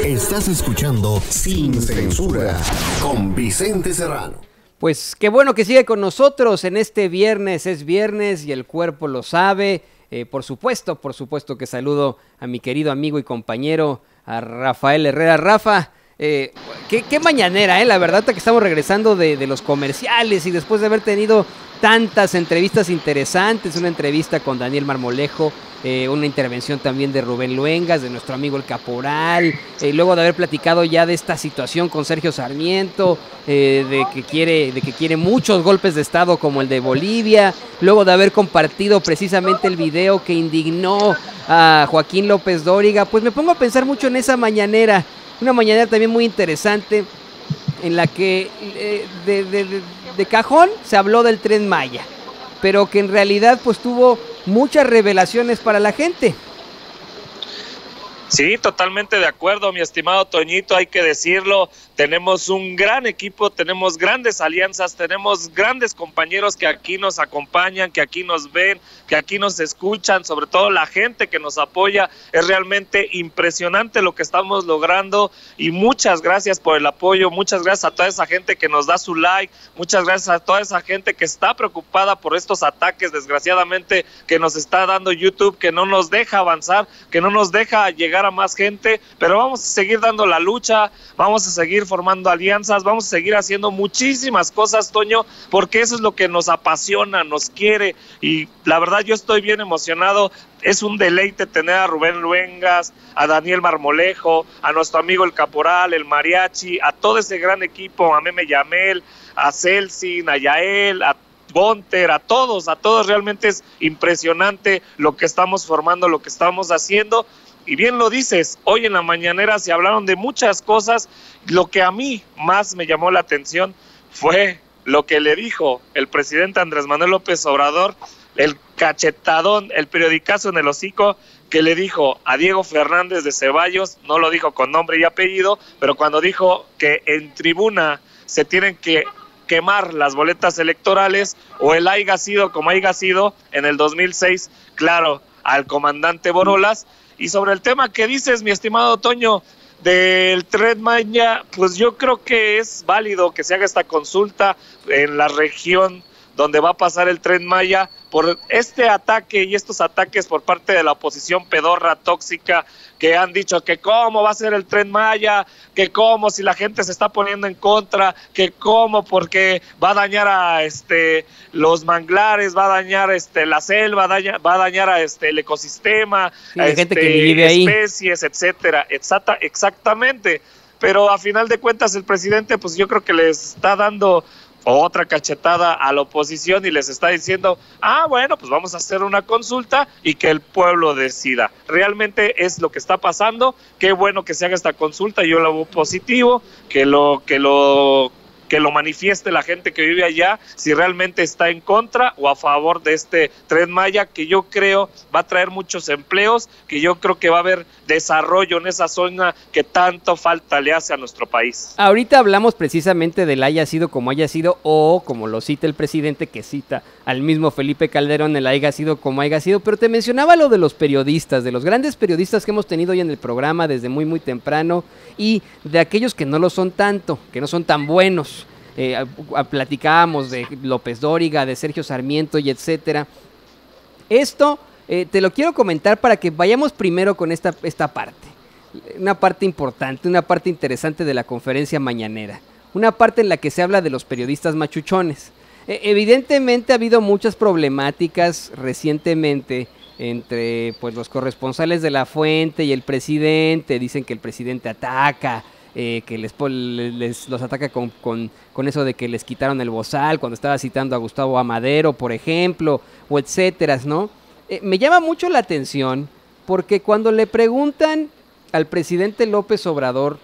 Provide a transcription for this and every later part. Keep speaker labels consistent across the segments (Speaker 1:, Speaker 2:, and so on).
Speaker 1: Estás escuchando Sin Censura con Vicente Serrano.
Speaker 2: Pues qué bueno que sigue con nosotros en este viernes. Es viernes y el cuerpo lo sabe. Por supuesto que saludo a mi querido amigo y compañero, a Rafael Herrera. Rafa, qué mañanera, la verdad, que estamos regresando de los comerciales y después de haber tenido tantas entrevistas interesantes, una entrevista con Daniel Marmolejo, una intervención también de Rubén Luengas, de nuestro amigo el Caporal, luego de haber platicado ya de esta situación con Sergio Sarmiento, de que quiere muchos golpes de estado como el de Bolivia, luego de haber compartido precisamente el video que indignó a Joaquín López Dóriga, pues me pongo a pensar mucho en esa mañanera, una mañanera también muy interesante, en la que de cajón se habló del Tren Maya, pero que en realidad pues tuvo muchas revelaciones para la gente.
Speaker 3: Sí, totalmente de acuerdo, mi estimado Toñito, hay que decirlo, tenemos un gran equipo, tenemos grandes alianzas, tenemos grandes compañeros que aquí nos acompañan, que aquí nos ven, que aquí nos escuchan, sobre todo la gente que nos apoya, es realmente impresionante lo que estamos logrando y muchas gracias por el apoyo, muchas gracias a toda esa gente que nos da su like, muchas gracias a toda esa gente que está preocupada por estos ataques, desgraciadamente, que nos está dando YouTube, que no nos deja avanzar, que no nos deja llegar a más gente, pero vamos a seguir dando la lucha, vamos a seguir formando alianzas, vamos a seguir haciendo muchísimas cosas, Toño, porque eso es lo que nos apasiona, nos quiere, y la verdad yo estoy bien emocionado. Es un deleite tener a Rubén Luengas, a Daniel Marmolejo, a nuestro amigo el Caporal, el Mariachi, a todo ese gran equipo, a Meme Yamel, a Celsin, a Yael, a Gonter, a todos realmente es impresionante lo que estamos formando, lo que estamos haciendo. Y bien lo dices, hoy en la mañanera se hablaron de muchas cosas. Lo que a mí más me llamó la atención fue lo que le dijo el presidente Andrés Manuel López Obrador, el cachetadón, el periodicazo en el hocico, que le dijo a Diego Fernández de Ceballos, no lo dijo con nombre y apellido, pero cuando dijo que en tribuna se tienen que quemar las boletas electorales, o el haya sido como haya sido en el 2006, claro, al comandante Borolas. Y sobre el tema que dices, mi estimado Toño, del Tren Maya, pues yo creo que es válido que se haga esta consulta en la región donde va a pasar el Tren Maya por este ataque y estos ataques por parte de la oposición pedorra, tóxica, que han dicho que cómo va a ser el Tren Maya, que cómo si la gente se está poniendo en contra, que cómo porque va a dañar a los manglares, va a dañar la selva, va a dañar a el ecosistema,
Speaker 2: sí, a gente que vive ahí,
Speaker 3: especies, etcétera, exactamente. Pero a final de cuentas el presidente, pues yo creo que les está dando otra cachetada a la oposición y les está diciendo, bueno, pues vamos a hacer una consulta y que el pueblo decida. Realmente es lo que está pasando, qué bueno que se haga esta consulta, yo lo veo positivo, que lo manifieste la gente que vive allá, si realmente está en contra o a favor de este Tren Maya, que yo creo va a traer muchos empleos, que yo creo que va a haber desarrollo en esa zona que tanto falta le hace a nuestro país.
Speaker 2: Ahorita hablamos precisamente del haya sido como haya sido, o como lo cita el presidente, que cita al mismo Felipe Calderón, el haya sido como haya sido, pero te mencionaba lo de los periodistas, de los grandes periodistas que hemos tenido hoy en el programa desde muy muy temprano, y de aquellos que no lo son tanto, que no son tan buenos. Platicábamos de López Dóriga, de Sergio Sarmiento y etcétera. Esto te lo quiero comentar para que vayamos primero con esta parte, una parte importante, una parte interesante de la conferencia mañanera, una parte en la que se habla de los periodistas machuchones. Evidentemente ha habido muchas problemáticas recientemente entre pues los corresponsales de La Fuente y el presidente. Dicen que el presidente ataca, que los ataca con eso de que les quitaron el bozal cuando estaba citando a Gustavo Amadero, por ejemplo, o etcétera, ¿no? Me llama mucho la atención porque cuando le preguntan al presidente López Obrador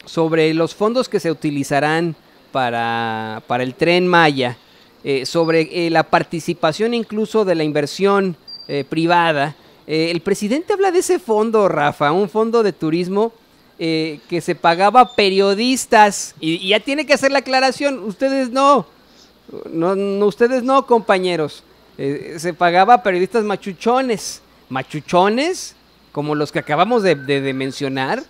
Speaker 2: sobre los fondos que se utilizarán para el Tren Maya, sobre la participación incluso de la inversión privada, el presidente habla de ese fondo, Rafa, un fondo de turismo que se pagaba a periodistas, y ya tiene que hacer la aclaración, ustedes no, ustedes no, compañeros, se pagaba a periodistas machuchones, como los que acabamos de mencionar,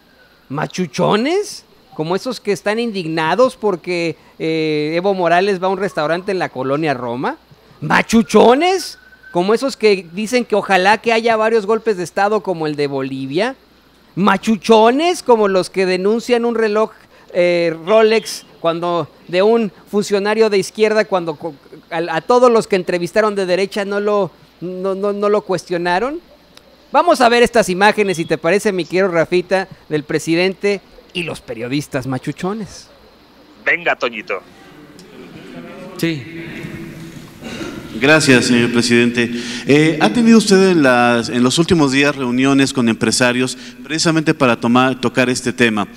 Speaker 2: machuchones, como esos que están indignados porque Evo Morales va a un restaurante en la colonia Roma, machuchones, como esos que dicen que ojalá que haya varios golpes de estado como el de Bolivia, machuchones como los que denuncian un reloj Rolex cuando de un funcionario de izquierda, cuando a todos los que entrevistaron de derecha no lo cuestionaron. Vamos a ver estas imágenes, si te parece, mi querido Rafita, del presidente y los periodistas machuchones.
Speaker 3: Venga, Toñito.
Speaker 4: Sí. Gracias, señor presidente. ¿Ha tenido usted en los últimos días reuniones con empresarios precisamente para tocar este tema?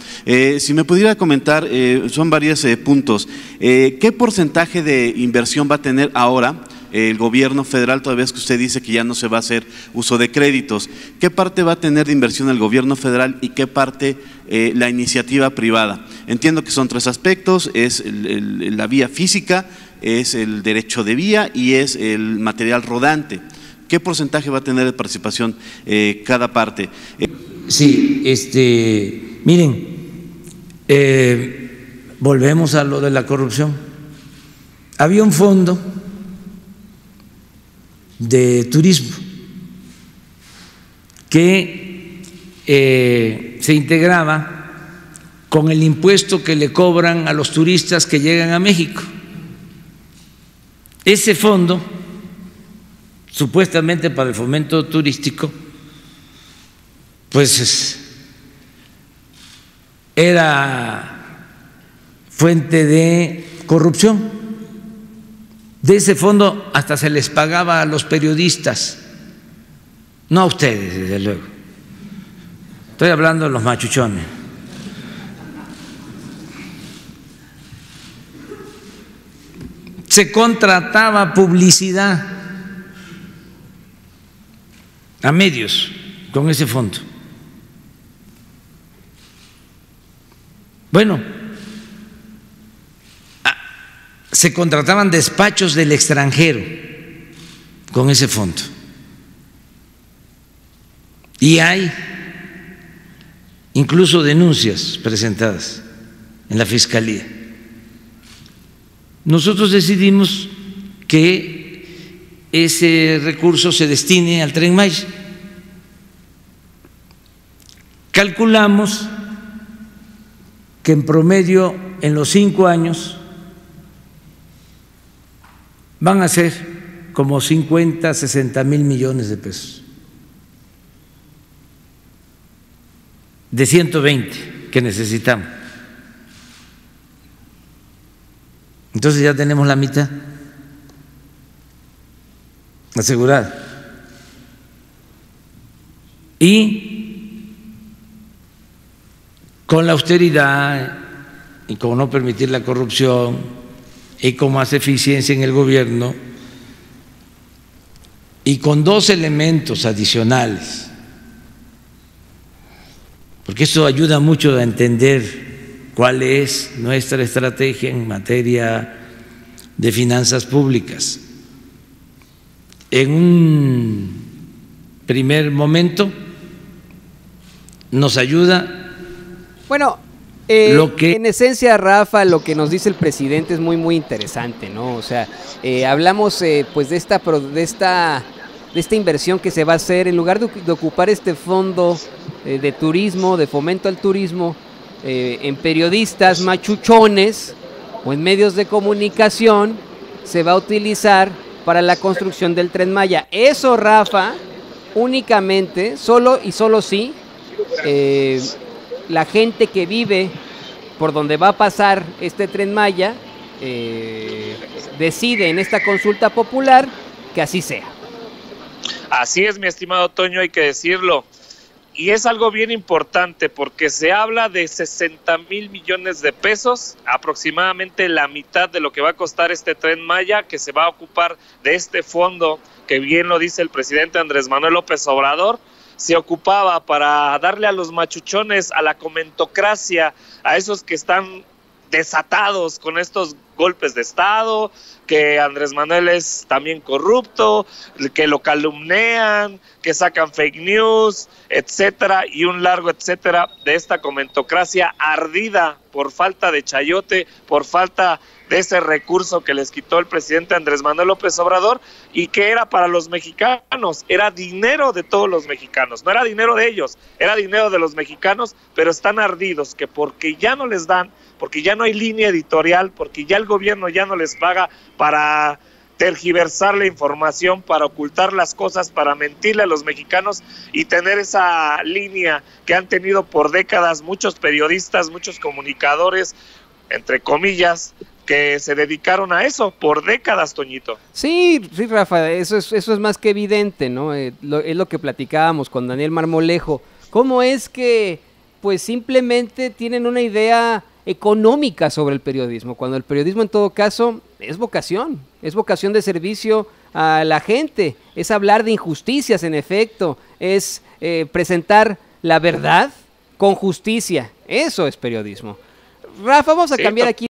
Speaker 4: Si me pudiera comentar, son varios puntos. ¿Qué porcentaje de inversión va a tener ahora el gobierno federal, toda vez que usted dice que ya no se va a hacer uso de créditos? ¿Qué parte va a tener de inversión el gobierno federal y qué parte la iniciativa privada? Entiendo que son tres aspectos: es la vía física, es el derecho de vía y es el material rodante. ¿Qué porcentaje va a tener de participación cada parte?
Speaker 5: Sí, miren, volvemos a lo de la corrupción. Había un fondo de turismo que se integraba con el impuesto que le cobran a los turistas que llegan a México. Ese fondo, supuestamente para el fomento turístico, pues era fuente de corrupción. De ese fondo hasta se les pagaba a los periodistas, no a ustedes, desde luego. Estoy hablando de los machuchones. Se contrataba publicidad a medios con ese fondo. Bueno, se contrataban despachos del extranjero con ese fondo. Y hay incluso denuncias presentadas en la Fiscalía. Nosotros decidimos que ese recurso se destine al Tren Maya. Calculamos que en promedio en los 5 años van a ser como 50, 60 mil millones de pesos, de 120 que necesitamos. Entonces ya tenemos la mitad asegurada. Y con la austeridad y con no permitir la corrupción y con más eficiencia en el gobierno y con 2 elementos adicionales, porque esto ayuda mucho a entender cuál es nuestra estrategia en materia de finanzas públicas. En un primer momento nos ayuda.
Speaker 2: Bueno, en esencia, Rafa, lo que nos dice el presidente es muy interesante, ¿no? O sea, hablamos pues de esta inversión que se va a hacer, en lugar de ocupar este fondo de turismo, de fomento al turismo, en periodistas machuchones o en medios de comunicación, se va a utilizar para la construcción del Tren Maya. Eso, Rafa, únicamente, solo sí, la gente que vive por donde va a pasar este Tren Maya decide en esta consulta popular que así sea.
Speaker 3: Así es, mi estimado Toño, hay que decirlo. Y es algo bien importante porque se habla de 60 mil millones de pesos, aproximadamente la mitad de lo que va a costar este Tren Maya, que se va a ocupar de este fondo, que bien lo dice el presidente Andrés Manuel López Obrador. Se ocupaba para darle a los machuchones, a la comentocracia, a esos que están desatados con estos golpes de Estado, que Andrés Manuel es también corrupto, que lo calumnian, que sacan fake news, etcétera, y un largo etcétera de esta comentocracia ardida por falta de chayote, por falta de ese recurso que les quitó el presidente Andrés Manuel López Obrador y que era para los mexicanos, era dinero de todos los mexicanos, no era dinero de ellos, era dinero de los mexicanos, pero están ardidos que porque ya no les dan, porque ya no hay línea editorial, porque ya el gobierno ya no les paga para tergiversar la información, para ocultar las cosas, para mentirle a los mexicanos y tener esa línea que han tenido por décadas muchos periodistas, muchos comunicadores, entre comillas, que se dedicaron a eso por décadas, Toñito.
Speaker 2: Sí, Rafa, eso es más que evidente, ¿no? Es lo que platicábamos con Daniel Marmolejo. ¿Cómo es que, pues, simplemente tienen una idea económica sobre el periodismo, cuando el periodismo en todo caso es vocación de servicio a la gente, es hablar de injusticias en efecto, es presentar la verdad con justicia, eso es periodismo. Rafa, vamos a cambiar aquí